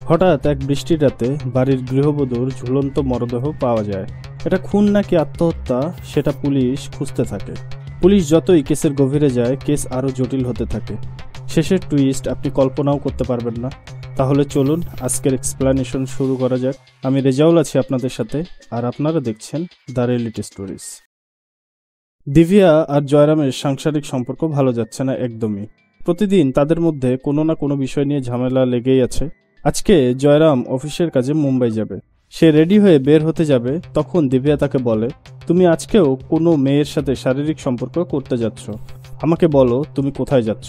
হঠাৎ এক বৃষ্টির রাতে বাড়ির গৃহবধূর ঝুলন্ত মরদেহ পাওয়া যায়। এটা খুন নাকি আত্মহত্যা সেটা পুলিশ খুঁজতে থাকে। পুলিশ যতই কেসের গভীরে যায়, কেস আরও জটিল হতে থাকে। শেষের টুইস্ট আপনি কল্পনাও করতে পারবেন না। তাহলে চলুন আজকের এক্সপ্লানেশন শুরু করা যাক। আমি রেজাউল আছি আপনাদের সাথে, আর আপনারা দেখছেন দ্য রিয়েলিটি স্টোরিজ। দিব্যা আর জয়রামের সাংসারিক সম্পর্ক ভালো যাচ্ছে না একদমই। প্রতিদিন তাদের মধ্যে কোনো না কোনো বিষয় নিয়ে ঝামেলা লেগেই আছে। আজকে জয়রাম অফিসের কাজে মুম্বাই যাবে। সে রেডি হয়ে বের হতে যাবে, তখন দিব্যা তাকে বলে, তুমি আজকেও কোনো মেয়ের সাথে শারীরিক সম্পর্ক করতে যাচ্ছ? আমাকে বলো তুমি কোথায় যাচ্ছ,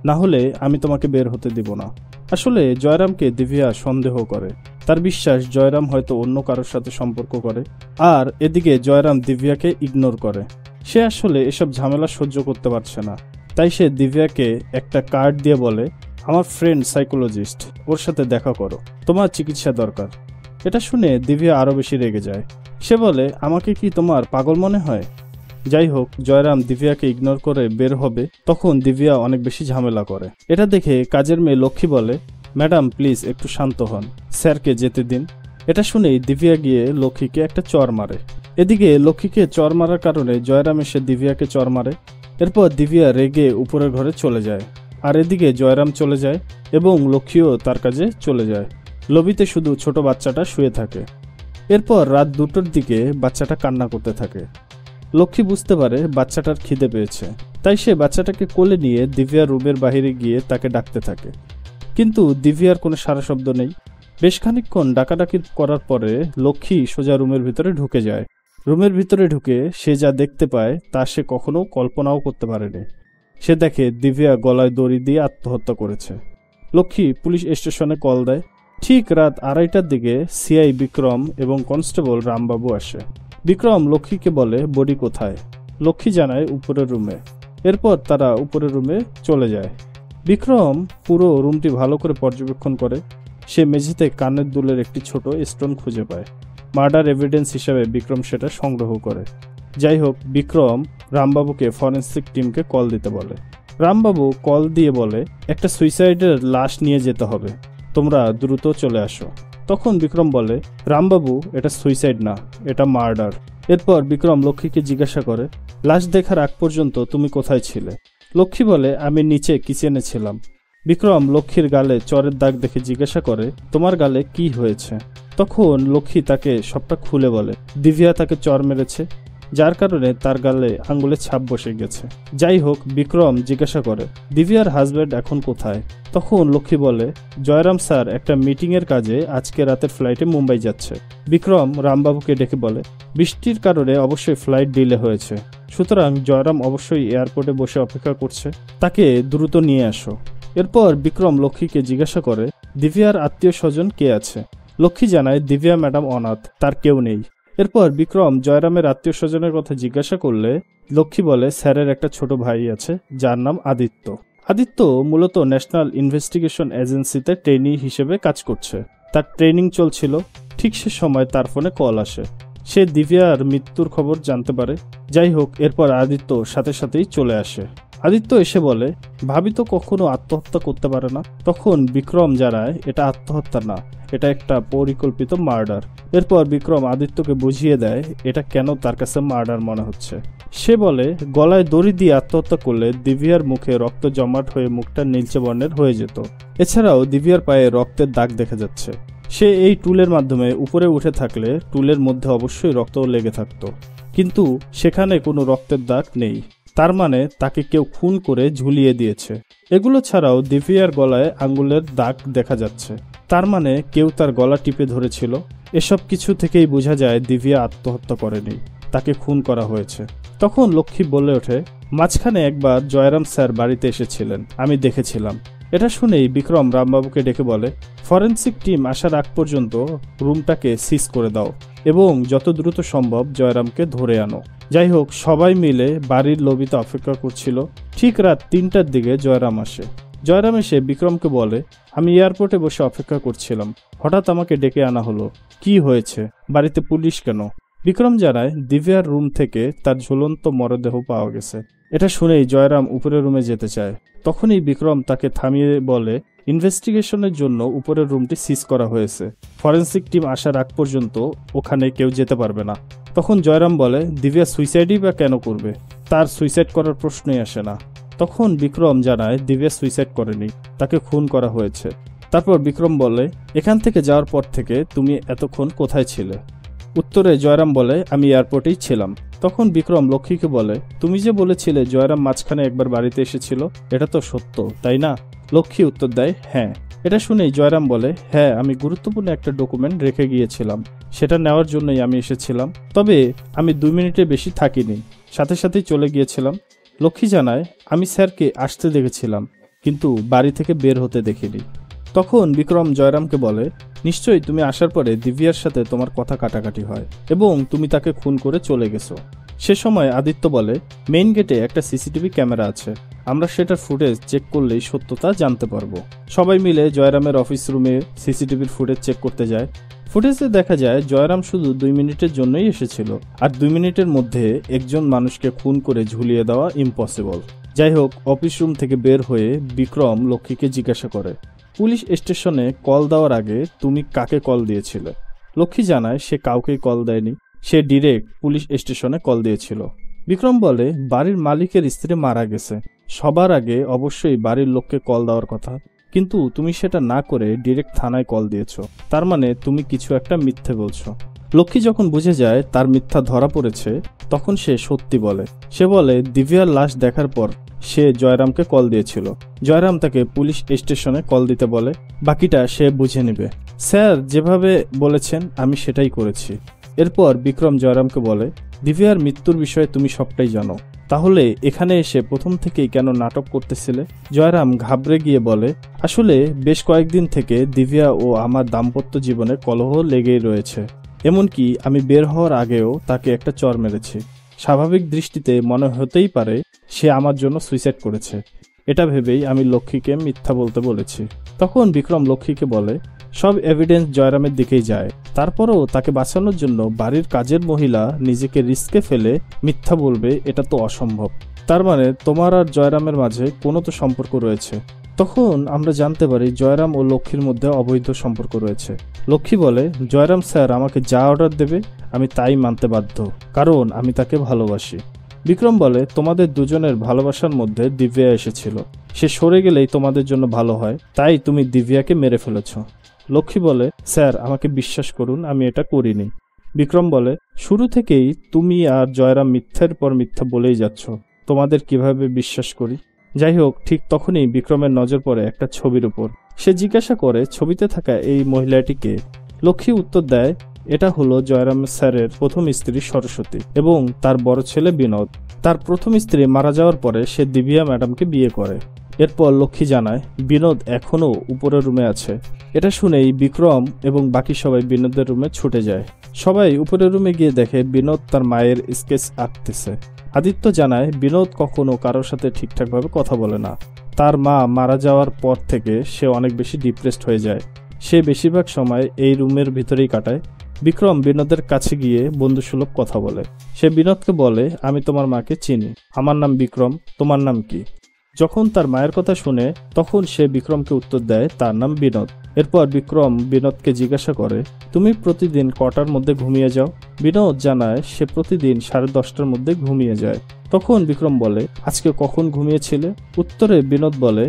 না হলে আমি তোমাকে বের হতে দিব না। আসলে জয়রামকে দিব্যা সন্দেহ করে। তার বিশ্বাস জয়রাম হয়তো অন্য কারোর সাথে সম্পর্ক করে, আর এদিকে জয়রাম দিব্যাকে ইগনোর করে। সে আসলে এসব ঝামেলা সহ্য করতে পারছে না। তাই সে দিব্যাকে একটা কার্ড দিয়ে বলে, আমার ফ্রেন্ড সাইকোলজিস্ট, ওর সাথে দেখা করো, তোমার চিকিৎসা দরকার। এটা শুনে দিব্যা আরও বেশি রেগে যায়। সে বলে, আমাকে কি তোমার পাগল মনে হয়? যাই হোক, জয়রাম দিব্যাকে ইগনোর করে বের হবে, তখন দিব্যা অনেক বেশি ঝামেলা করে। এটা দেখে কাজের মেয়ে লক্ষ্মী বলে, ম্যাডাম প্লিজ একটু শান্ত হন, স্যারকে যেতে দিন। এটা শুনেই দিব্যা গিয়ে লক্ষ্মীকে একটা চর মারে। এদিকে লক্ষ্মীকে চর মারার কারণে জয়রাম এসে দিব্যাকে চর মারে। এরপর দিব্যা রেগে উপরের ঘরে চলে যায়, আর এদিকে জয়রাম চলে যায় এবং লক্ষ্মীও তার কাজে চলে যায়। লবিতে শুধু ছোট বাচ্চাটা শুয়ে থাকে। এরপর রাত 2টোর দিকে বাচ্চাটা কান্না করতে থাকে। লক্ষ্মী বুঝতে পারে বাচ্চাটার খিদে পেয়েছে, তাই সে বাচ্চাটাকে কোলে নিয়ে দিব্যার রুমের বাইরে গিয়ে তাকে ডাকতে থাকে। কিন্তু দিব্যার কোনো সারা শব্দ নেই। বেশ খানিকক্ষণ ডাকাডাকি করার পরে লক্ষ্মী সোজা রুমের ভিতরে ঢুকে যায়। রুমের ভিতরে ঢুকে সে যা দেখতে পায় তা সে কখনো কল্পনাও করতে পারেনি। সে দেখে দিব্যা গলায় দড়ি দিয়ে আত্মহত্যা করেছে। লক্ষ্মী পুলিশ স্টেশনে কল দেয়। ঠিক রাত 2:30টার দিকে সিআই বিক্রম এবং কনস্টেবল রামবাবু আসে। বিক্রম লক্ষ্মীকে বলে, বডি কোথায়? লক্ষ্মী জানায় উপরের রুমে। এরপর তারা উপরের রুমে চলে যায়। বিক্রম পুরো রুমটি ভালো করে পর্যবেক্ষণ করে। সে মেঝেতে কানের দুলের একটি ছোট স্টোন খুঁজে পায়। মার্ডার এভিডেন্স হিসেবে বিক্রম সেটা সংগ্রহ করে। যাই হোক, বিক্রম রামবাবুকে ফরেন্সিক টিমকে কল দিতে বলে। রামবাবু কল দিয়ে বলে, একটা সুইসাইডের লাশ নিয়ে যেতে হবে, তোমরা দ্রুত চলে আসো। তখন বিক্রম বলে, রামবাবু এটা সুইসাইড না, এটা মার্ডার। এরপর বিক্রম লক্ষ্মীকে জিজ্ঞাসা করে, লাশ দেখার আগ পর্যন্ত তুমি কোথায় ছিলে? লক্ষ্মী বলে, আমি নিচে কিচেনে ছিলাম। বিক্রম লক্ষ্মীর গালে চরের দাগ দেখে জিজ্ঞাসা করে, তোমার গালে কি হয়েছে? তখন লক্ষ্মী তাকে সবটা খুলে বলে, দিব্যা তাকে চর মেরেছে, যার কারণে তার গালে আঙ্গুলে ছাপ বসে গেছে। যাই হোক, বিক্রম জিজ্ঞাসা করে, দিব্যার হাজব্যান্ড এখন কোথায়? তখন লক্ষ্মী বলে, জয়রাম স্যার একটা মিটিংয়ের কাজে আজকে রাতের ফ্লাইটে মুম্বাই যাচ্ছে। বিক্রম রামবাবুকে ডেকে বলে, বৃষ্টির কারণে অবশ্যই ফ্লাইট ডিলে হয়েছে, সুতরাং জয়রাম অবশ্যই এয়ারপোর্টে বসে অপেক্ষা করছে, তাকে দ্রুত নিয়ে আসো। এরপর বিক্রম লক্ষ্মীকে জিজ্ঞাসা করে, দিব্যার আত্মীয় স্বজন কে আছে? লক্ষ্মী জানায়, দিব্যা ম্যাডাম অনাথ, তার কেউ নেই। এরপর বিক্রম জয়রামের আত্মীয় স্বজনের কথা জিজ্ঞাসা করলে লক্ষ্মী বলে, স্যারের একটা ছোট ভাই আছে যার নাম আদিত্য। আদিত্য মূলত ন্যাশনাল ইনভেস্টিগেশন এজেন্সিতে ট্রেনি হিসেবে কাজ করছে। তার ট্রেনিং চলছিল, ঠিক সে সময় তার ফোনে কল আসে। সে দিব্যার মৃত্যুর খবর জানতে পারে। যাই হোক, এরপর আদিত্য সাথে সাথেই চলে আসে। আদিত্য এসে বলে, ভাবি তো কখনো আত্মহত্যা করতে পারে না। তখন বিক্রম জানায়, এটা আত্মহত্যা না, এটা একটা পরিকল্পিত মার্ডার। এরপর বিক্রম আদিত্যকে বুঝিয়ে দেয় এটা কেন তার কাছে মার্ডার মনে হচ্ছে। সে বলে, গলায় দড়ি দিয়ে আত্মহত্যা করলে দিব্যার মুখে রক্ত জমাট হয়ে মুখটা নীলচে বর্ণের হয়ে যেত। এছাড়াও দিব্যার পায়ে রক্তের দাগ দেখা যাচ্ছে। সে এই টুলের মাধ্যমে উপরে উঠে থাকলে টুলের মধ্যে অবশ্যই রক্ত লেগে থাকতো, কিন্তু সেখানে কোনো রক্তের দাগ নেই। তার মানে তাকে কেউ খুন করে ঝুলিয়ে দিয়েছে। এগুলো ছাড়াও দিব্যার গলায় আঙ্গুলের দাগ দেখা যাচ্ছে, তার মানে কেউ তার গলা টিপে ধরেছিল। এসব কিছু থেকেই বোঝা যায় দিব্যা আত্মহত্যা করেনি, তাকে খুন করা হয়েছে। তখন লক্ষ্মী বলে ওঠে, মাঝখানে একবার জয়রাম স্যার বাড়িতে এসেছিলেন, আমি দেখেছিলাম। এটা শুনেই বিক্রম রামবাবুকে ডেকে বলে, ফরেন্সিক টিম আসার আগ পর্যন্ত রুমটাকে সিজ করে দাও এবং যত দ্রুত সম্ভব জয়রামকে ধরে আনো। যাই হোক, সবাই মিলে বাড়ির লবিতে অপেক্ষা করছিল। ঠিক রাত 3টার দিকে জয়রাম আসে। জয়রাম এসে বিক্রমকে বলে, আমি এয়ারপোর্টে বসে অপেক্ষা করছিলাম, হঠাৎ আমাকে ডেকে আনা হলো, কি হয়েছে, বাড়িতে পুলিশ কেন? বিক্রম জানায়, দিব্যার রুম থেকে তার ঝুলন্ত মরদেহ পাওয়া গেছে। এটা শুনেই জয়রাম উপরের রুমে যেতে চায়। তখনই বিক্রম তাকে থামিয়ে বলে, ইনভেস্টিগেশনের জন্য উপরের রুমটি সিজ করা হয়েছে, ফরেন্সিক টিম আসার আগ পর্যন্ত ওখানে কেউ যেতে পারবে না। তখন জয়রাম বলে, দিব্যা সুইসাইডই বা কেন করবে, তার সুইসাইড করার প্রশ্নই আসে না। তখন বিক্রম জানায় দিব্যা সুইসাইড করেনি, তাকে খুন করা হয়েছে। তারপর বিক্রম বলে, এখান থেকে যাওয়ার পর থেকে তুমি এতক্ষণ কোথায় ছিলে? উত্তরে জয়রাম বলে, আমি এয়ারপোর্টেই ছিলাম। তখন বিক্রম লক্ষ্মীকে বলে, তুমি যে বলেছিলে জয়রাম মাঝখানে একবার বাড়িতে এসেছিল, এটা তো সত্য তাই না? লক্ষ্মী উত্তর দেয়, হ্যাঁ। এটা শুনেই জয়রাম বলে, হ্যাঁ, আমি গুরুত্বপূর্ণ একটা ডকুমেন্ট রেখে গিয়েছিলাম, সেটা নেওয়ার জন্যই আমি এসেছিলাম। তবে আমি 2 মিনিটের বেশি থাকিনি, সাথে সাথেই চলে গিয়েছিলাম। লক্ষ্মী জানায়, আমি স্যারকে আসতে দেখেছিলাম, কিন্তু বাড়ি থেকে বের হতে দেখিনি। তখন বিক্রম জয়রামকে বলে, নিশ্চয়ই তুমি আসার পরে দিব্যার সাথে তোমার কথা কাটাকাটি হয় এবং তুমি তাকে খুন করে চলে গেছো। সে সময় আদিত্য বলে, মেইন গেটে একটা সিসিটিভি ক্যামেরা আছে, আমরা সেটার ফুটেজ চেক করলেই সত্যতা জানতে পারবো। সবাই মিলে জয়রামের অফিস রুমে সিসিটিভির ফুটেজ চেক করতে যায়। ফুটেজে দেখা যায় জয়রাম শুধু 2 মিনিটের জন্যই এসেছিল, আর 2 মিনিটের মধ্যে একজন মানুষকে খুন করে ঝুলিয়ে দেওয়া ইম্পসিবল। যাই হোক, অফিস রুম থেকে বের হয়ে বিক্রম লক্ষ্মীকে জিজ্ঞাসা করে, পুলিশ স্টেশনে কল দেওয়ার আগে তুমি কাকে কল দিয়েছিলে? লক্ষ্মী জানায়, সে কাউকেই কল দেয়নি, সে ডিরেক্ট পুলিশ স্টেশনে কল দিয়েছিল। বিক্রম বলে, বাড়ির মালিকের স্ত্রী মারা গেছে, সবার আগে অবশ্যই বাড়ির লোককে কল দেওয়ার কথা, কিন্তু তুমি সেটা না করে ডিরেক্ট থানায় কল দিয়েছো, তার মানে তুমি কিছু একটা মিথ্যে বলছো। লক্ষ্মী যখন বুঝে যায় তার মিথ্যা ধরা পড়েছে, তখন সে সত্যি বলে। সে বলে, দিব্যার লাশ দেখার পর সে জয়রামকে কল দিয়েছিল, জয়রাম তাকে পুলিশ স্টেশনে কল দিতে বলে, বাকিটা সে বুঝে নেবে। স্যার যেভাবে বলেছেন আমি সেটাই করেছি। এরপর বিক্রম জয়রামকে বলে, দিব্যার মৃত্যুর বিষয়ে তুমি সবটাই জানো, তাহলে এখানে এসে প্রথম থেকেই কেন নাটক করতেছিলে? জয়রাম ঘাবড়ে গিয়ে বলে, আসলে বেশ কয়েকদিন থেকে দিব্যা ও আমার দাম্পত্য জীবনে কলহ লেগেই রয়েছে, এমনকি আমি বের হওয়ার আগেও তাকে একটা চর মেরেছি। স্বাভাবিক দৃষ্টিতে মনে হতেই পারে সে আমার জন্য সুইসাইড করেছে, এটা ভেবেই আমি লক্ষ্মীকে মিথ্যা বলতে বলেছি। তখন বিক্রম লক্ষ্মীকে বলে, সব এভিডেন্স জয়রামের দিকেই যায়, তারপরও তাকে বাঁচানোর জন্য বাড়ির কাজের মহিলা নিজেকে রিস্কে ফেলে মিথ্যা বলবে, এটা তো অসম্ভব। তার মানে তোমার আর জয়রামের মাঝে কোনো তো সম্পর্ক রয়েছে। তখন আমরা জানতে পারি জয়রাম ও লক্ষ্মীর মধ্যে অবৈধ সম্পর্ক রয়েছে। লক্ষ্মী বলে, জয়রাম স্যার আমাকে যা অর্ডার দেবে আমি তাই মানতে বাধ্য, কারণ আমি তাকে ভালোবাসি। বিক্রম বলে, তোমাদের দুজনের ভালোবাসার মধ্যে দিব্যা এসেছিল, সে সরে গেলেই তোমাদের জন্য ভালো হয়, তাই তুমি দিব্যাকে মেরে ফেলেছ। লক্ষ্মী বলে, স্যার আমাকে বিশ্বাস করুন, আমি এটা করিনি। বিক্রম বলে, শুরু থেকেই তুমি আর জয়রাম মিথ্যার পর মিথ্যা বলেই যাচ্ছ, তোমাদের কিভাবে বিশ্বাস করি? যাই হোক, ঠিক তখনই বিক্রমের নজর পড়ে একটা ছবির উপর। সে জিজ্ঞাসা করে, ছবিতে থাকা এই মহিলাটিকে? লক্ষ্মী উত্তর দেয়, এটা হলো জয়রাম স্যারের প্রথম স্ত্রী সরস্বতী এবং তার বড় ছেলে বিনোদ। তার প্রথম স্ত্রী মারা যাওয়ার পরে সে দিব্যা ম্যাডামকে বিয়ে করে। এরপর লক্ষ্মী জানায়, বিনোদ এখনও উপরের রুমে আছে। এটা শুনেই বিক্রম এবং বাকি সবাই বিনোদের রুমে ছুটে যায়। সবাই উপরের রুমে গিয়ে দেখে বিনোদ তার মায়ের স্কেচ আঁকতেছে। আদিত্য জানায়, বিনোদ কখনো কারোর সাথে ঠিকঠাকভাবে কথা বলে না, তার মা মারা যাওয়ার পর থেকে সে অনেক বেশি ডিপ্রেসড হয়ে যায়, সে বেশিরভাগ সময় এই রুমের ভিতরেই কাটায়। বিক্রম বিনোদের কাছে গিয়ে বন্ধুসুলভ কথা বলে। সে বিনোদকে বলে, আমি তোমার মাকে চিনি, আমার নাম বিক্রম, তোমার নাম কি? যখন তার মায়ের কথা শুনে তখন সে বিক্রমকে উত্তর দেয় তার নাম বিনোদ। এরপর বিক্রম বিনোদকে জিজ্ঞাসা করে, তুমি প্রতিদিন কটার মধ্যে ঘুমিয়ে যাও? বিনোদ জানায় সে প্রতিদিন 10:30টার মধ্যে ঘুমিয়ে যায়। তখন বিক্রম বলে, আজকে কখন ঘুমিয়েছিলে? উত্তরে বিনোদ বলে,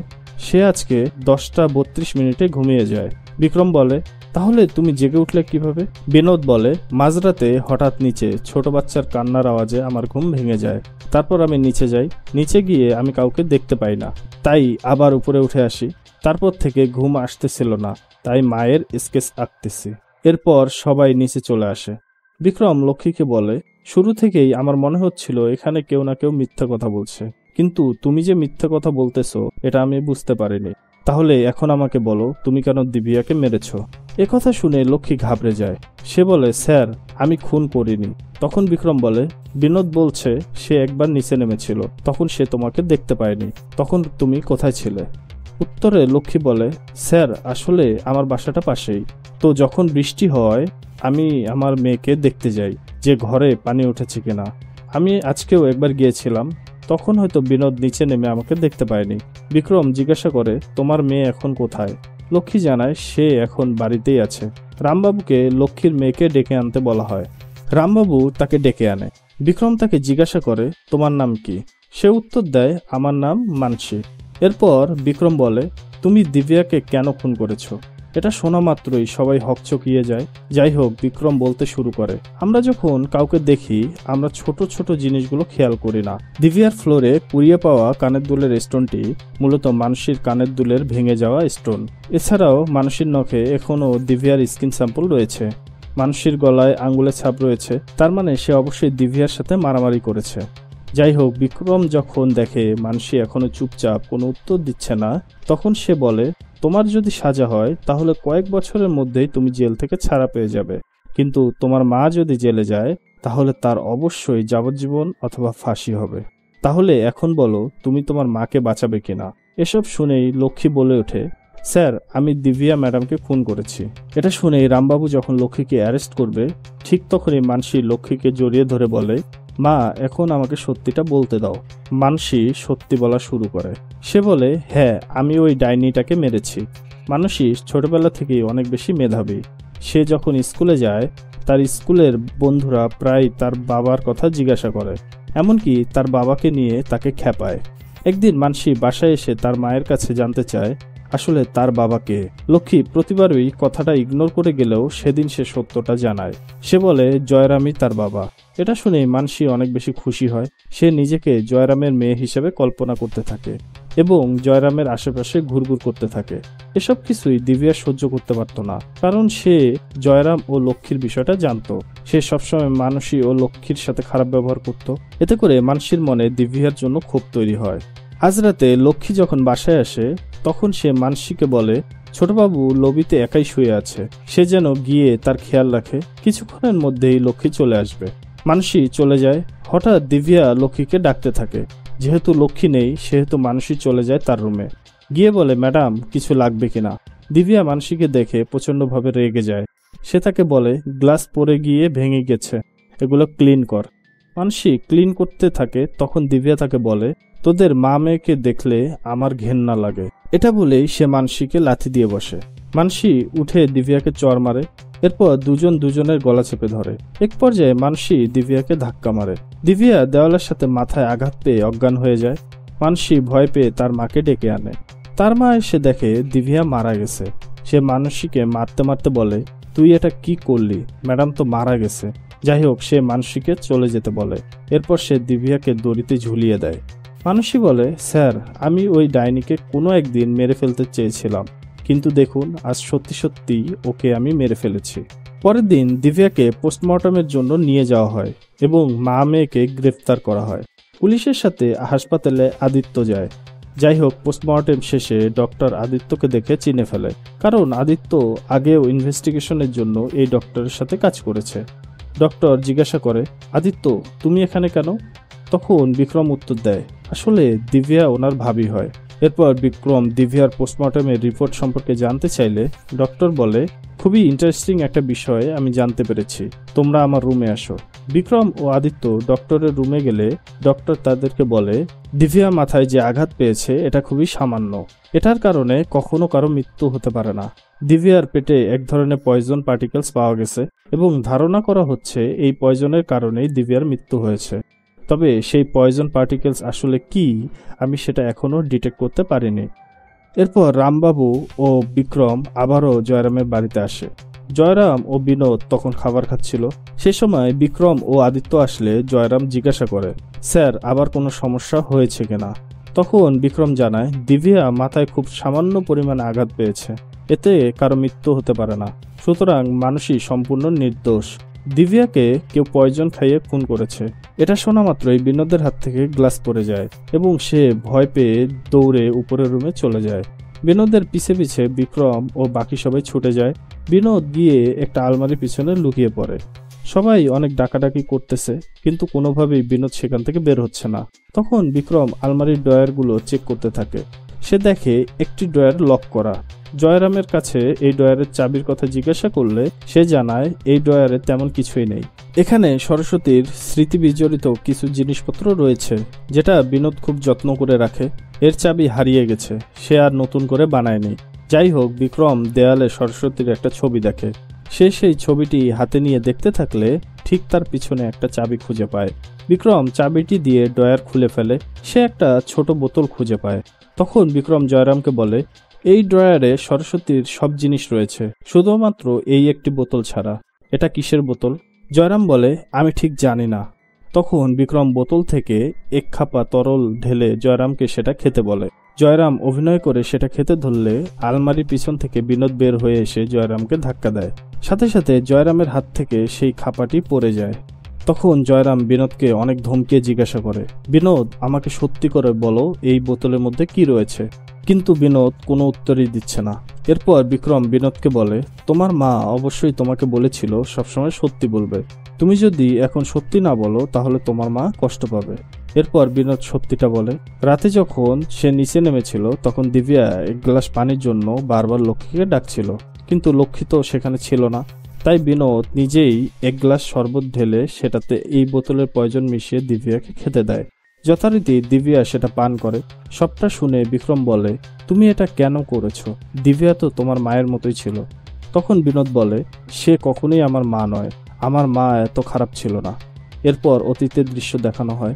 সে আজকে 10:32 ঘুমিয়ে যায়। বিক্রম বলে, তাহলে তুমি জেগে উঠলে কিভাবে? বিনোদ বলে, মাঝরাতে হঠাৎ নিচে ছোট বাচ্চার কান্নার আওয়াজে আমার ঘুম ভেঙে যায়, তারপর আমি নিচে যাই, নিচে গিয়ে আমি কাউকে দেখতে পাই না, তাই আবার উপরে উঠে আসি, তারপর থেকে ঘুম আসতেছিল না, তাই মায়ের স্কেচ আঁকতেছি। এরপর সবাই নিচে চলে আসে। বিক্রম লক্ষ্মীকে বলে, শুরু থেকেই আমার মনে হচ্ছিল এখানে কেউ না কেউ মিথ্যা কথা বলছে, কিন্তু তুমি যে মিথ্যা কথা বলতেছো এটা আমি বুঝতে পারিনি। তাহলে এখন আমাকে বলো, তুমি কেন দিব্যাকে মেরেছ? একথা শুনে লক্ষ্মী ঘাবড়ে যায়। সে বলে, স্যার আমি খুন করিনি। তখন বিক্রম বলে, বিনোদ বলছে সে একবার নিচে নেমেছিল, তখন সে তোমাকে দেখতে পায়নি, তখন তুমি কোথায় ছিলে? উত্তরে লক্ষ্মী বলে, স্যার আসলে আমার বাসাটা পাশেই, তো যখন বৃষ্টি হয় আমি আমার মেয়েকে দেখতে যাই যে ঘরে পানি উঠেছে কিনা। আমি আজকেও একবার গিয়েছিলাম, তখন হয়তো বিনোদ নিচে নেমে আমাকে দেখতে পায়নি। বিক্রম জিজ্ঞাসা করে, তোমার মেয়ে এখন কোথায়? লক্ষ্মী জানায় সে এখন বাড়িতেই আছে। রামবাবুকে লক্ষ্মীর মেয়েকে ডেকে আনতে বলা হয়। রামবাবু তাকে ডেকে আনে। বিক্রম তাকে জিজ্ঞাসা করে, তোমার নাম কি? সে উত্তর দেয়, আমার নাম মানসী। এরপর বিক্রম বলে, তুমি দিব্যাকে কেন খুন করেছো? এটা শোনা মাত্রই সবাই হকচকিয়ে যায়। যাই হোক, বিক্রম বলতে শুরু করে, আমরা যখন কাউকে দেখি আমরা ছোট ছোট জিনিসগুলো খেয়াল করি না। দিব্যার ফ্লোরে কুড়িয়ে পাওয়া কানের দুলের স্টোনটি মূলত মানসীর কানের দুলের ভেঙে যাওয়া স্টোন। এছাড়াও মানসীর নখে এখনও দিব্যার স্কিন স্যাম্পল রয়েছে। মানসীর গলায় আঙ্গুলের ছাপ রয়েছে, তার মানে সে অবশ্যই দিব্যার সাথে মারামারি করেছে। যাই হোক, বিক্রম যখন দেখে মানসী এখনো চুপচাপ কোনো উত্তর দিচ্ছে না, তখন সে বলে, তোমার যদি সাজা হয় তাহলে কয়েক বছরের মধ্যেই তুমি জেল থেকে ছাড়া পেয়ে যাবে, কিন্তু তোমার মা যদি জেলে যায় তাহলে তার অবশ্যই যাবজ্জীবন অথবা ফাঁসি হবে। তাহলে এখন বলো, তুমি তোমার মাকে বাঁচাবে কিনা? এসব শুনেই লক্ষ্মী বলে ওঠে, স্যার, আমি দিব্যা ম্যাডামকে খুন করেছি। এটা শুনেই রামবাবু যখন লক্ষ্মীকে অ্যারেস্ট করবে, ঠিক তখনই মানসী লক্ষ্মীকে জড়িয়ে ধরে বলে, মা, এখন আমাকে সত্যিটা বলতে দাও। মানসী সত্যি বলা শুরু করে। সে বলে, হ্যাঁ, আমি ওই ডাইনিটাকে মেরেছি। মানসী ছোটবেলা থেকেই অনেক বেশি মেধাবী। সে যখন স্কুলে যায় তার স্কুলের বন্ধুরা প্রায় তার বাবার কথা জিজ্ঞাসা করে, এমনকি তার বাবাকে নিয়ে তাকে খ্যাপায়। একদিন মানসী বাসায় এসে তার মায়ের কাছে জানতে চায় আসলে তার বাবাকে। লক্ষ্মী প্রতিবারই কথাটা ইগনোর করে গেলেও সেদিন সে সত্যটা জানায়। সে বলে, জয়রামই তার বাবা। এটা শুনে মানসী অনেক বেশি খুশি হয়। সে নিজেকে জয়রামের মেয়ে হিসেবে কল্পনা করতে থাকে এবং জয়রামের আশেপাশে ঘুরঘুর করতে থাকে। এসব কিছুই দিব্যা সহ্য করতে পারত না, কারণ সে জয়রাম ও লক্ষ্মীর বিষয়টা জানতো। সে সবসময় মানসী ও লক্ষ্মীর সাথে খারাপ ব্যবহার করত। এতে করে মানসীর মনে দিব্যার জন্য ক্ষোভ তৈরি হয়। আজ রাতে লক্ষ্মী যখন বাসায় আসে তখন সে মানসীকে বলে, ছোটবাবু লবিতে একাই শুয়ে আছে, সে যেন গিয়ে তার খেয়াল রাখে। কিছুক্ষণের মধ্যেই লক্ষ্মী চলে আসবে। মানসী চলে যায়। হঠাৎ দিব্যা লক্ষ্মীকে ডাকতে থাকে। যেহেতু লক্ষ্মী নেই সেহেতু মানসী চলে যায় তার রুমে। গিয়ে বলে, ম্যাডাম, কিছু লাগবে কিনা? দিব্যা মানসীকে দেখে প্রচণ্ডভাবে রেগে যায়। সে তাকে বলে, গ্লাস পড়ে গিয়ে ভেঙে গেছে, এগুলো ক্লিন কর। মানসী ক্লিন করতে থাকে। তখন দিব্যা তাকে বলে, তোদের মা মেয়েকে দেখলে আমার ঘেন্না লাগে। এটা বলেই সে মানসীকে লাথি দিয়ে বসে। মানসী উঠে দিব্যাকে চড় মারে। এরপর দুজন দুজনের গলা চেপে ধরে। এক পর্যায়ে মানসী দিব্যাকে ধাক্কা মারে। দিব্যা দেওয়ালের সাথে মাথায় আঘাত পেয়ে অজ্ঞান হয়ে যায়। মানসী ভয় পেয়ে তার মাকে ডেকে আনে। তার মা এসে দেখে দিব্যা মারা গেছে। সে মানসীকে মারতে মারতে বলে, তুই এটা কি করলি? ম্যাডাম তো মারা গেছে। যাই হোক, সে মানসীকে চলে যেতে বলে। এরপর সে দিব্যাকে দড়িতে ঝুলিয়ে দেয়। মানসী বলে, স্যার, আমি ওই ডাইনিকে কোনো একদিন মেরে ফেলতে চেয়েছিলাম, কিন্তু দেখুন আজ সত্যি সত্যি ওকে আমি মেরে ফেলেছি। পরের দিন দিব্যাকে পোস্টমর্টমের জন্য নিয়ে যাওয়া হয় এবং মা মেয়েকে গ্রেফতার করা হয়। পুলিশের সাথে হাসপাতালে আদিত্য যায়। যাই হোক, পোস্টমর্টেম শেষে ডক্টর আদিত্যকে দেখে চিনে ফেলে, কারণ আদিত্য আগেও ইনভেস্টিগেশনের জন্য এই ডক্টরের সাথে কাজ করেছে। ডক্টর জিজ্ঞাসা করে, আদিত্য, তুমি এখানে কেন? তখন বিক্রম উত্তর দেয়, আসলে দিব্যা ওনার ভাবি হয়। এরপর বিক্রম দিব্যার পোস্টমর্টমের রিপোর্ট সম্পর্কে জানতে চাইলে ডক্টর বলে, খুবই ইন্টারেস্টিং একটা বিষয় আমি জানতে পেরেছি, তোমরা আমার রুমে আসো। বিক্রম ও আদিত্য ডক্টরের রুমে গেলে ডক্টর তাদেরকে বলে, দিব্যা মাথায় যে আঘাত পেয়েছে এটা খুবই সামান্য, এটার কারণে কখনো কারো মৃত্যু হতে পারে না। দিব্যার পেটে এক ধরনের পয়জন পার্টিকেলস পাওয়া গেছে এবং ধারণা করা হচ্ছে এই পয়জনের কারণেই দিব্যার মৃত্যু হয়েছে। তবে সেই পয়জন পার্টিকেলস আসলে কি আমি সেটা এখনো ডিটেক্ট করতে পারিনি। এরপর রামবাবু ও বিক্রম আবারও জয়রামের বাড়িতে আসে। জয়রাম ও বিনোদ তখন খাবার খাচ্ছিল। সে সময় বিক্রম ও আদিত্য আসলে জয়রাম জিজ্ঞাসা করে, স্যার, আবার কোনো সমস্যা হয়েছে কিনা? তখন বিক্রম জানায়, দিব্যা মাথায় খুব সামান্য পরিমাণে আঘাত পেয়েছে, এতে কারো মৃত্যু হতে পারে না, সুতরাং মানুষই সম্পূর্ণ নির্দোষ। দিব্যাকে কেউ পয়জন খাইয়ে খুন করেছে। এটা শোনা মাত্রই বিনোদের হাত থেকে গ্লাস পড়ে যায় এবং সে ভয় পেয়ে দৌড়ে উপরের রুমে চলে যায়। বিনোদের পিছে পিছে বিক্রম ও বাকি সবাই ছুটে যায়। বিনোদ গিয়ে একটা আলমারির পিছনে লুকিয়ে পড়ে। সবাই অনেক ডাকাডাকি করতেছে, কিন্তু কোনোভাবেই বিনোদ সেখান থেকে বের হচ্ছে না। তখন বিক্রম আলমারির ড্রয়ারগুলো চেক করতে থাকে। সে দেখে একটি ড্রয়ার লক করা। জয়রামের কাছে এই ড্রয়ারের চাবির কথা জিজ্ঞাসা করলে সে জানায় এই ড্রয়ারে তেমন কিছুই নেই। এখানে সরস্বতীর স্মৃতি বিজড়িত কিছু জিনিসপত্র রয়েছে, যেটা বিনোদ খুব যত্ন করে রাখে। এর চাবি হারিয়ে গেছে, সে আর নতুন করে বানায়নি। যাই হোক, বিক্রম দেয়ালে সরস্বতীর একটা ছবি দেখে। সে সেই ছবিটি হাতে নিয়ে দেখতে থাকলে ঠিক তার পিছনে একটা চাবি খুঁজে পায়। বিক্রম চাবিটি দিয়ে ড্রয়ার খুলে ফেলে। সে একটা ছোট বোতল খুঁজে পায়। তখন বিক্রম জয়রামকে বলে, এই ড্রয়ারে সরস্বতীর সব জিনিস রয়েছে, শুধুমাত্র এই একটি বোতল ছাড়া। এটা কিসের বোতল? জয়রাম বলে, আমি ঠিক জানি না। তখন বিক্রম বোতল থেকে এক খাপা তরল ঢেলে জয়রামকে সেটা খেতে বলে। জয়রাম অভিনয় করে সেটা খেতে ধরলে আলমারির পিছন থেকে বিনোদ বের হয়ে এসে জয়রামকে ধাক্কা দেয়। সাথে সাথে জয়রামের হাত থেকে সেই খাপাটি পড়ে যায়। তখন জয়রাম বিনোদকে অনেক ধমকিয়ে জিজ্ঞাসা করে, বিনোদ, আমাকে সত্যি করে বলো এই বোতলের মধ্যে কি রয়েছে। কিন্তু বিনোদ কোনো উত্তরই দিচ্ছে না। এরপর বিক্রম বিনোদকে বলে, তোমার মা অবশ্যই তোমাকে বলেছিল সবসময় সত্যি বলবে। তুমি যদি এখন সত্যি না বলো তাহলে তোমার মা কষ্ট পাবে। এরপর বিনোদ সত্যিটা বলে। রাতে যখন সে নিচে নেমেছিল তখন দিব্যা এক গ্লাস পানির জন্য বারবার লক্ষ্মীকে ডাকছিল, কিন্তু লক্ষ্মী তো সেখানে ছিল না। তাই বিনোদ নিজেই এক গ্লাস শরবত ঢেলে সেটাতে এই বোতলের পয়জন মিশিয়ে দিব্যাকে খেতে দেয়। যথারীতি দিব্যা সেটা পান করে। সবটা শুনে বিক্রম বলে, তুমি এটা কেন করেছো? দিব্যা তো তোমার মায়ের মতোই ছিল। তখন বিনোদ বলে, সে কখনোই আমার মা নয়, আমার মা এত খারাপ ছিল না। এরপর অতীতের দৃশ্য দেখানো হয়।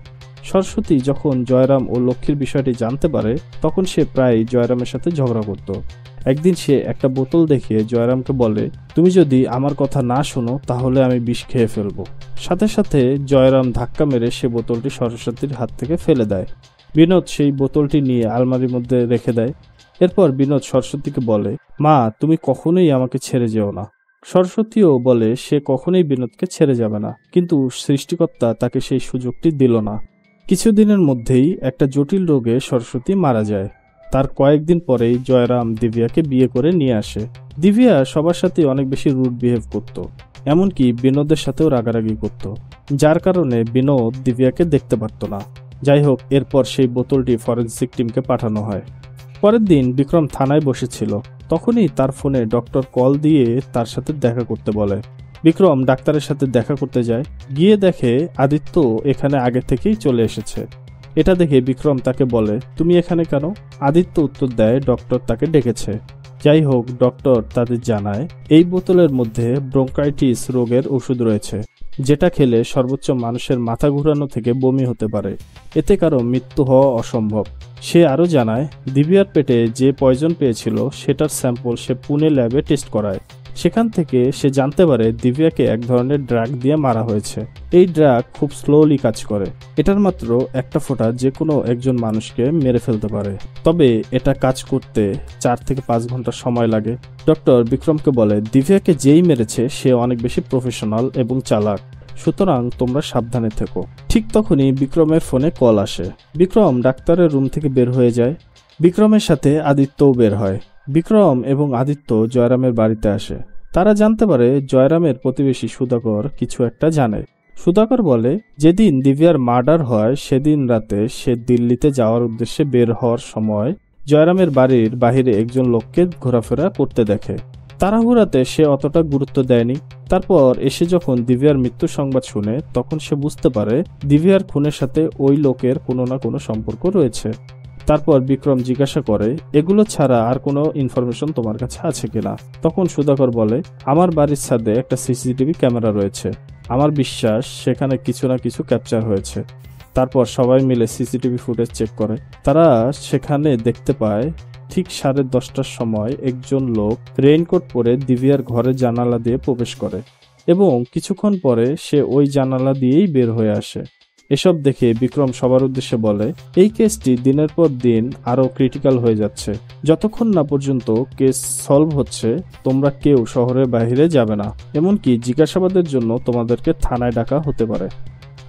সরস্বতী যখন জয়রাম ও লক্ষ্মীর বিষয়টি জানতে পারে তখন সে প্রায় জয়রামের সাথে ঝগড়া করত। একদিন সে একটা বোতল দেখিয়ে জয়রামকে বলে, তুমি যদি আমার কথা না শোনো তাহলে আমি বিষ খেয়ে ফেলবো। সাথে সাথে জয়রাম ধাক্কা মেরে সে বোতলটি সরস্বতীর হাত থেকে ফেলে দেয়। বিনোদ সেই বোতলটি নিয়ে আলমারির মধ্যে রেখে দেয়। এরপর বিনোদ সরস্বতীকে বলে, মা, তুমি কখনোই আমাকে ছেড়ে যেও না। সরস্বতীও বলে সে কখনোই বিনোদকে ছেড়ে যাবে না, কিন্তু সৃষ্টিকর্তা তাকে সেই সুযোগটি দিল না। কিছুদিনের মধ্যেই একটা জটিল রোগে সরস্বতী মারা যায়। তার কয়েকদিন পরেই জয়রাম দিব্যাকে বিয়ে করে নিয়ে আসে। দিব্যা সবার সাথে অনেক বেশি রুড বিহেভ করত, এমনকি বিনোদের সাথেও রাগারাগি করত, যার কারণে বিনোদ দিব্যাকে দেখতে পারত না। যাই হোক, এরপর সেই বোতলটি ফরেনসিক টিমকে পাঠানো হয়। পরের দিন বিক্রম থানায় বসেছিল। তখনই তার ফোনে ডক্টর কল দিয়ে তার সাথে দেখা করতে বলে। বিক্রম ডাক্তারের সাথে দেখা করতে যায়। গিয়ে দেখে আদিত্য এখানে আগে থেকেই চলে এসেছে। এটা দেখে বিক্রম তাকে বলে, তুমি এখানে কেন? আদিত্য উত্তর দেয়, ডক্টর তাকে ডেকেছে। যাই হোক, ডক্টর তাদের জানায় এই বোতলের মধ্যে ব্রঙ্কাইটিস রোগের ওষুধ রয়েছে, যেটা খেলে সর্বোচ্চ মানুষের মাথা ঘুরানো থেকে বমি হতে পারে। এতে কারো মৃত্যু হওয়া অসম্ভব। সে আরও জানায়, দিব্যার পেটে যে পয়জন পেয়েছিল সেটার স্যাম্পল সে পুনে ল্যাবে টেস্ট করায়। সেখান থেকে সে জানতে পারে দিব্যাকে এক ধরনের ড্রাগ দিয়ে মারা হয়েছে। এই ড্রাগ খুব স্লোলি কাজ করে। এটার মাত্র একটা ফোঁটা যে কোনো একজন মানুষকে মেরে ফেলতে পারে, তবে এটা কাজ করতে 4 থেকে 5 ঘন্টা সময় লাগে। ডক্টর বিক্রমকে বলে, দিব্যাকে যেই মেরেছে সে অনেক বেশি প্রফেশনাল এবং চালাক, সুতরাং তোমরা সাবধানে থেকো। ঠিক তখনই বিক্রমের ফোনে কল আসে। বিক্রম ডাক্তারের রুম থেকে বের হয়ে যায়। বিক্রমের সাথে আদিত্যও বের হয়। বিক্রম এবং আদিত্য জয়রামের বাড়িতে আসে। তারা জানতে পারে জয়রামের প্রতিবেশী সুধাকর কিছু একটা জানে। সুধাকর বলে, যেদিন দিব্যার মার্ডার হয় সেদিন রাতে সে দিল্লিতে যাওয়ার উদ্দেশ্যে বের হওয়ার সময় জয়রামের বাড়ির বাহিরে একজন লোককে ঘোরাফেরা করতে দেখে। তাড়াহুড়াতে সে অতটা গুরুত্ব দেয়নি। তারপর এসে যখন দিব্যার মৃত্যু সংবাদ শুনে তখন সে বুঝতে পারে দিব্যার খুনের সাথে ওই লোকের কোনো না কোনো সম্পর্ক রয়েছে। তারপর বিক্রম জিজ্ঞাসা করে, এগুলো ছাড়া আর কোনো ইনফরমেশন তোমার কাছে আছে কিনা? তখন সুধাকর বলে, আমার বাড়ির ছাদে একটা সিসিটিভি ক্যামেরা রয়েছে, আমার বিশ্বাস সেখানে কিছু না কিছু ক্যাপচার হয়েছে। তারপর সবাই মিলে সিসিটিভি ফুটেজ চেক করে। তারা সেখানে দেখতে পায় ঠিক 10:30টার সময় একজন লোক রেইনকোট পরে দিব্যার ঘরের জানালা দিয়ে প্রবেশ করে এবং কিছুক্ষণ পরে সে ওই জানালা দিয়েই বের হয়ে আসে। এসব দেখে বিক্রম সবার উদ্দেশ্যে বলে, এই কেসটি দিনের পর দিন আরো ক্রিটিক্যাল হয়ে যাচ্ছে। যতক্ষণ না পর্যন্ত কেস সলভ হচ্ছে তোমরা কেউ শহরের বাইরে যাবে না, এমনকি জিজ্ঞাসাবাদের জন্য তোমাদেরকে থানায় ডাকা হতে পারে।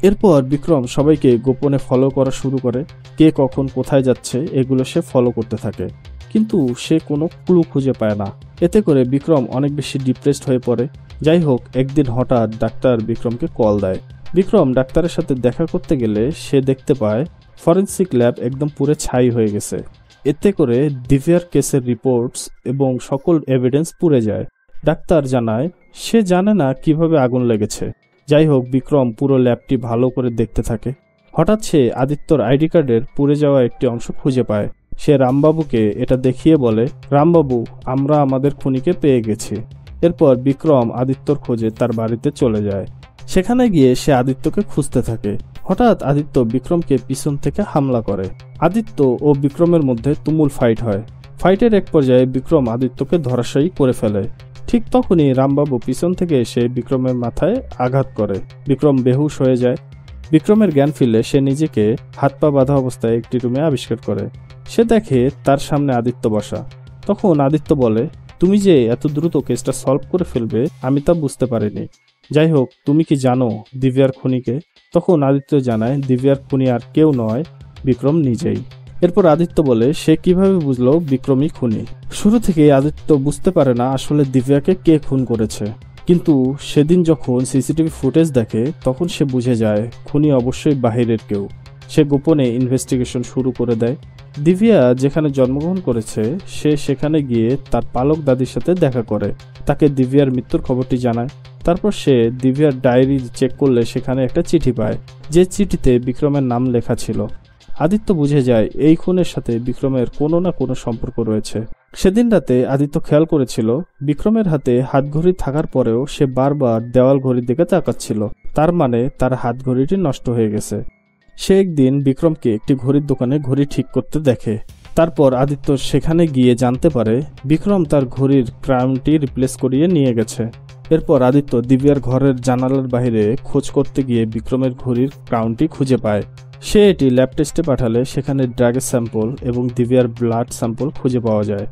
এরপর বিক্রম সবাইকে গোপনে ফলো করা শুরু করে। কে কখন কোথায় যাচ্ছে এগুলো সে ফলো করতে থাকে, কিন্তু সে কোনো ক্লু খুঁজে পায় না। এতে করে বিক্রম অনেক বেশি ডিপ্রেসড হয়ে পড়ে। যাই হোক, একদিন হঠাৎ ডাক্তার বিক্রমকে কল দেয়। বিক্রম ডাক্তারের সাথে দেখা করতে গেলে সে দেখতে পায় ফরেনসিক ল্যাব একদম পুরো ছাই হয়ে গেছে। এতে করে দিব্যার কেসের রিপোর্টস এবং সকল এভিডেন্স পুড়ে যায়। ডাক্তার জানায় সে জানে না কিভাবে আগুন লেগেছে, যাই হোক, বিক্রম পুরো ল্যাবটি ভালো করে দেখতে থাকে। হঠাৎ সে আদিত্যর আইডি কার্ডের পুড়ে যাওয়া একটি অংশ খুঁজে পায়। সে রামবাবুকে এটা দেখিয়ে বলে, রামবাবু, আমরা আমাদের খুনিকে পেয়ে গেছি। এরপর বিক্রম আদিত্যর খোঁজে তার বাড়িতে চলে যায়। সেখানে গিয়ে সে আদিত্যকে খুঁজতে থাকে। হঠাৎ আদিত্য বিক্রমকে পিছন থেকে হামলা করে। আদিত্য ও বিক্রমের মধ্যে তুমুল ফাইট হয়। ফাইটের এক পর্যায়ে বিক্রম আদিত্যকে ধরাশায়ী করে ফেলে। ঠিক তখনই রামবাবু পিছন থেকে এসে বিক্রমের মাথায় আঘাত করে। বিক্রম বেহুশ হয়ে যায়। বিক্রমের জ্ঞান ফিরলে সে নিজেকে হাত পা বাঁধা অবস্থায় একটি রুমে আবিষ্কার করে। সে দেখে তার সামনে আদিত্য বসা। তখন আদিত্য বলে, তুমি যে এত দ্রুত কেসটা সলভ করে ফেলবে আমি তা বুঝতে পারিনি। যাই হোক, তুমি কি জানো দিব্যার খুনিকে? তখন আদিত্য জানায় দিব্যার খুনি আর কেউ নয়, বিক্রম নিজেই। এরপর আদিত্য বলে সে কিভাবে বুঝলো বিক্রমই খুনি। শুরু থেকে আদিত্য বুঝতে পারে না আসলে দিব্যাকে কে খুন করেছে, কিন্তু সেদিন যখন সিসিটিভি ফুটেজ দেখে তখন সে বুঝে যায় খুনি অবশ্যই বাহিরের কেউ। সে গোপনে ইনভেস্টিগেশন শুরু করে দেয়। দিব্যা যেখানে জন্মগ্রহণ করেছে সে সেখানে গিয়ে তার পালক দাদির সাথে দেখা করে, তাকে দিব্যার মৃত্যুর খবরটি জানায়। তারপর সে দিব্যার ডায়েরি চেক করলে সেখানে একটা চিঠি পায়, যে চিঠিতে বিক্রমের নাম লেখা ছিল। আদিত্য বুঝে যায় এই খুনের সাথে বিক্রমের কোনো না কোনো সম্পর্ক রয়েছে। সেদিন রাতে আদিত্য খেয়াল করেছিল বিক্রমের হাতে হাতঘড়ি থাকার পরেও সে বারবার দেওয়াল ঘড়ির দিকে তাকাচ্ছিল, তার মানে তার হাতঘড়িটি নষ্ট হয়ে গেছে। সে একদিন বিক্রমকে একটি ঘড়ির দোকানে ঘড়ি ঠিক করতে দেখে। তারপর আদিত্য সেখানে গিয়ে জানতে পারে বিক্রম তার ঘড়ির ক্রাউনটি রিপ্লেস করিয়ে নিয়ে গেছে। এরপর আদিত্য দিব্যার ঘরের জানালার বাইরে খোঁজ করতে গিয়ে বিক্রমের ঘড়ির ক্রাউনটি খুঁজে পায়। সে এটি ল্যাব টেস্টে পাঠালে সেখানে ড্রাগের স্যাম্পল এবং দিব্যার ব্লাড স্যাম্পল খুঁজে পাওয়া যায়।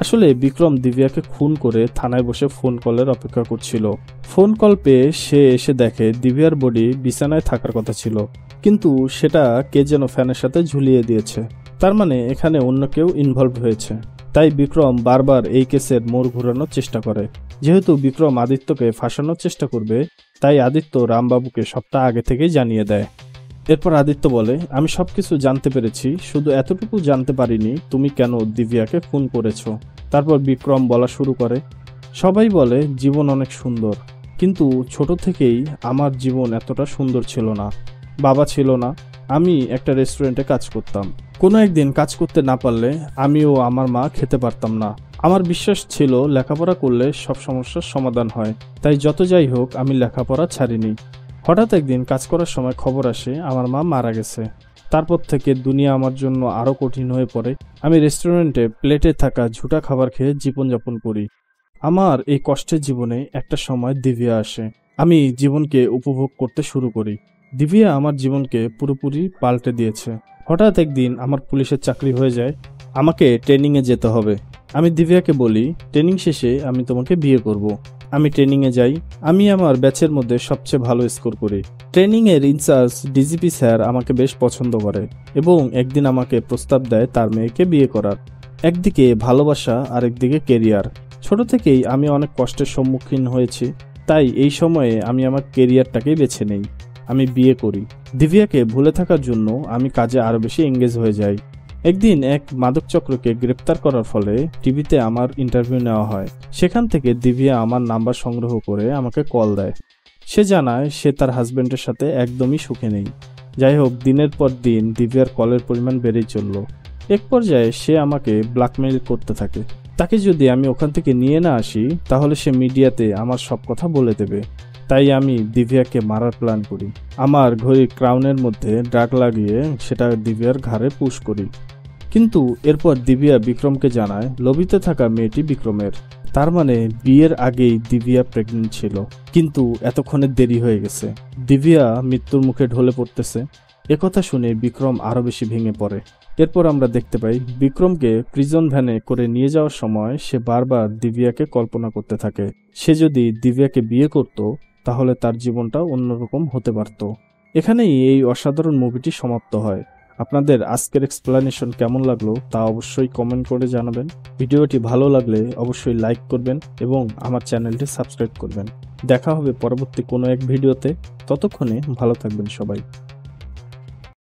আসলে বিক্রম দিব্যাকে খুন করে থানায় বসে ফোন কলের অপেক্ষা করছিল। ফোন কল পেয়ে সে এসে দেখে দিব্যার বডি বিছানায় থাকার কথা ছিল, কিন্তু সেটা কে যেন ফ্যানের সাথে ঝুলিয়ে দিয়েছে। তার মানে এখানে অন্য কেউ ইনভলভ হয়েছে। তাই বিক্রম বারবার এই কেসের মোড় ঘুরানোর চেষ্টা করে। যেহেতু বিক্রম আদিত্যকে ফাঁসানোর চেষ্টা করবে, তাই আদিত্য রামবাবুকে সপ্তাহ আগে থেকেই জানিয়ে দেয়। এরপর আদিত্য বলে, আমি সবকিছু জানতে পেরেছি, শুধু এতটুকু জানতে পারিনি তুমি কেন দিব্যাকে খুন করেছো। তারপর বিক্রম বলা শুরু করে, সবাই বলে জীবন অনেক সুন্দর, কিন্তু ছোট থেকেই আমার জীবন এতটা সুন্দর ছিল না। বাবা ছিল না, আমি একটা রেস্টুরেন্টে কাজ করতাম। কোনো একদিন কাজ করতে না পারলে আমিও আমার মা খেতে পারতাম না। আমার বিশ্বাস ছিল লেখাপড়া করলে সব সমস্যার সমাধান হয়, তাই যত যাই হোক আমি লেখাপড়া ছাড়িনি। হঠাৎ একদিন কাজ করার সময় খবর আসে আমার মা মারা গেছে। তারপর থেকে দুনিয়া আমার জন্য আরও কঠিন হয়ে পড়ে। আমি রেস্টুরেন্টে প্লেটে থাকা ঝুটা খাবার খেয়ে জীবনযাপন করি। আমার এই কষ্টের জীবনে একটা সময় দিব্যা আসে। আমি জীবনকে উপভোগ করতে শুরু করি। দিব্যা আমার জীবনকে পুরোপুরি পাল্টে দিয়েছে। হঠাৎ একদিন আমার পুলিশের চাকরি হয়ে যায়, আমাকে ট্রেনিংয়ে যেতে হবে। আমি দিব্যাকে বলি, ট্রেনিং শেষে আমি তোমাকে বিয়ে করব। আমি ট্রেনিংয়ে যাই। আমি আমার ব্যাচের মধ্যে সবচেয়ে ভালো স্কোর করি। ট্রেনিংয়ের ইনচার্জ ডিজিপি স্যার আমাকে বেশ পছন্দ করে এবং একদিন আমাকে প্রস্তাব দেয় তার মেয়েকে বিয়ে করার। একদিকে ভালোবাসা আর একদিকে কেরিয়ার। ছোট থেকেই আমি অনেক কষ্টের সম্মুখীন হয়েছি, তাই এই সময়ে আমি আমার কেরিয়ারটাকেই বেছে নেই। আমি বিয়ে করি। দিব্যাকে ভুলে থাকার জন্য আমি কাজে আরও বেশি এঙ্গেজ হয়ে যাই। একদিন এক মাদক চক্রকে গ্রেপ্তার করার ফলে টিভিতে আমার ইন্টারভিউ নেওয়া হয়। সেখান থেকে দিব্যা আমার নাম্বার সংগ্রহ করে আমাকে কল দেয়। সে জানায় সে তার হাজব্যান্ডের সাথে একদমই সুখে নেই। যাই হোক, দিনের পর দিন দিব্যার কলের পরিমাণ বেড়েই চলল। এক পর্যায়ে সে আমাকে ব্ল্যাকমেইল করতে থাকে। তাকে যদি আমি ওখান থেকে নিয়ে না আসি তাহলে সে মিডিয়াতে আমার সব কথা বলে দেবে। তাই আমি দিব্যাকে মারার প্ল্যান করি। আমার ঘড়ির ক্রাউনের মধ্যে ড্রাগ লাগিয়ে সেটা দিব্যার ঘাড়ে পুশ করি। কিন্তু এরপর দিব্যা বিক্রমকে জানায় লবিতে থাকা মেয়েটি বিক্রমের। তার মানে বিয়ের আগেই দিব্যা প্রেগনেন্ট ছিল, কিন্তু এতক্ষণে দেরি হয়ে গেছে। দিব্যা মৃত্যুর মুখে ঢলে পড়তেছে। একথা শুনে বিক্রম আরো বেশি ভেঙে পড়ে। এরপর আমরা দেখতে পাই বিক্রমকে প্রিজন ভ্যানে করে নিয়ে যাওয়ার সময় সে বারবার দিব্যাকে কল্পনা করতে থাকে। সে যদি দিব্যাকে বিয়ে করত তাহলে তার জীবনটা অন্যরকম হতে পারত। এখানেই এই অসাধারণ মুভিটি সমাপ্ত হয়। আপনাদের আজকের এক্সপ্লেনেশন কেমন লাগলো তা অবশ্যই কমেন্ট করে জানাবেন। ভিডিওটি ভালো লাগলে অবশ্যই লাইক করবেন এবং আমার চ্যানেলটি সাবস্ক্রাইব করবেন। দেখা হবে পরবর্তী কোনো এক ভিডিওতে। ততক্ষণে ভালো থাকবেন সবাই।